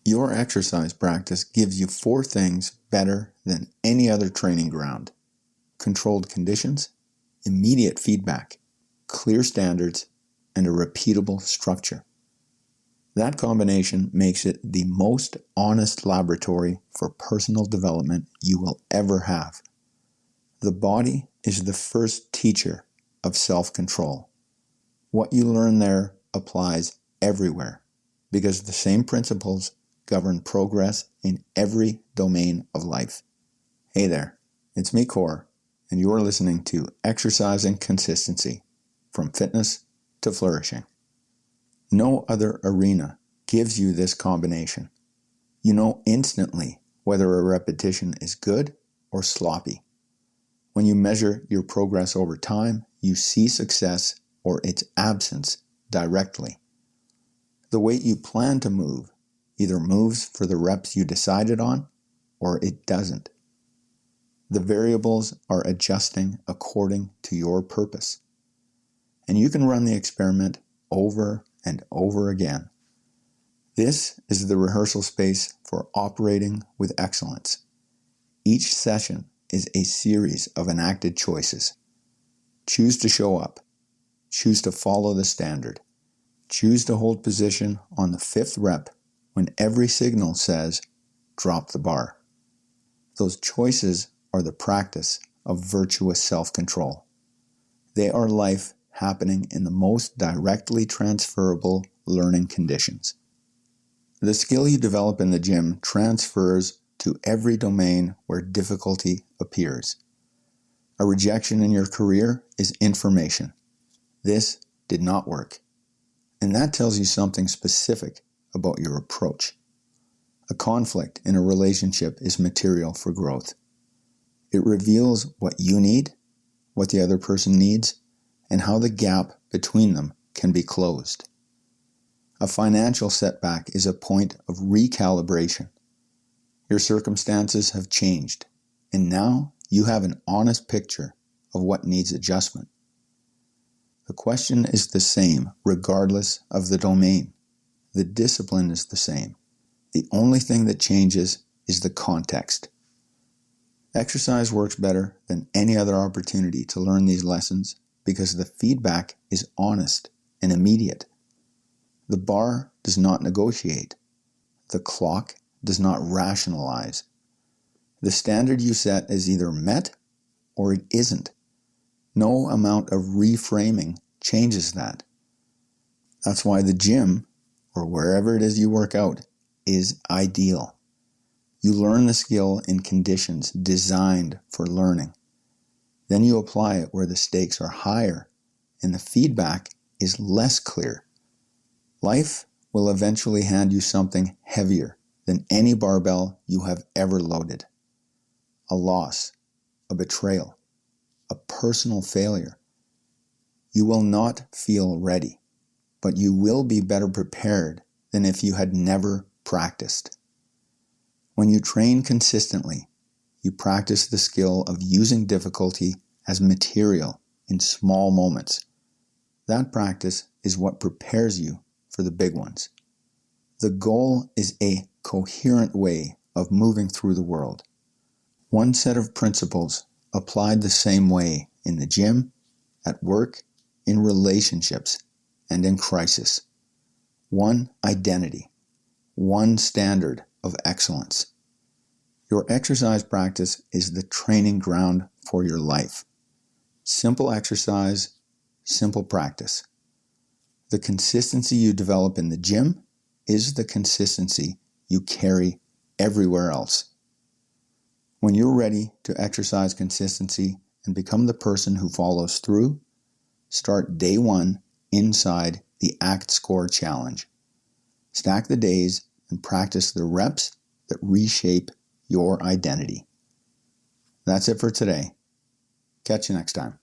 Your exercise practice gives you 4 things better than any other training ground: controlled conditions, immediate feedback, clear standards, and a repeatable structure. That combination makes it the most honest laboratory for personal development you will ever have. The body is the first teacher of self-control. What you learn there applies everywhere because the same principles govern progress in every domain of life. Hey there, it's me, Core, and you're listening to Exercising Consistency, from fitness to flourishing. No other arena gives you this combination. You know instantly whether a repetition is good or sloppy. When you measure your progress over time, you see success or its absence directly. The weight you plan to move either moves for the reps you decided on or it doesn't. The variables are adjusting according to your purpose. And you can run the experiment over and over again. This is the rehearsal space for operating with excellence. Each session is a series of enacted choices. Choose to show up. Choose to follow the standard. Choose to hold position on the 5th rep when every signal says, drop the bar. Those choices are the practice of virtuous self-control. They are life happening in the most directly transferable learning conditions. The skill you develop in the gym transfers to every domain where difficulty appears. A rejection in your career is information. This did not work. And that tells you something specific about your approach. A conflict in a relationship is material for growth. It reveals what you need, what the other person needs, and how the gap between them can be closed. A financial setback is a point of recalibration. Your circumstances have changed, and now you have an honest picture of what needs adjustment. The question is the same regardless of the domain. The discipline is the same. The only thing that changes is the context. Exercise works better than any other opportunity to learn these lessons because the feedback is honest and immediate. The bar does not negotiate. The clock does not rationalize. The standard you set is either met or it isn't. No amount of reframing changes that. That's why the gym, or wherever it is you work out, is ideal. You learn the skill in conditions designed for learning. Then you apply it where the stakes are higher and the feedback is less clear. Life will eventually hand you something heavier than any barbell you have ever loaded. A loss, a betrayal, a personal failure. You will not feel ready, but you will be better prepared than if you had never practiced. When you train consistently, you practice the skill of using difficulty as material in small moments. That practice is what prepares you for the big ones. The goal is a coherent way of moving through the world. One set of principles applied the same way in the gym, at work, in relationships, and in crisis. One identity, one standard of excellence. Your exercise practice is the training ground for your life. Simple exercise, simple practice. The consistency you develop in the gym is the consistency you carry everywhere else. When you're ready to exercise consistency and become the person who follows through, start day 1 inside the ACT Score Challenge. Stack the days and practice the reps that reshape your identity. That's it for today. Catch you next time.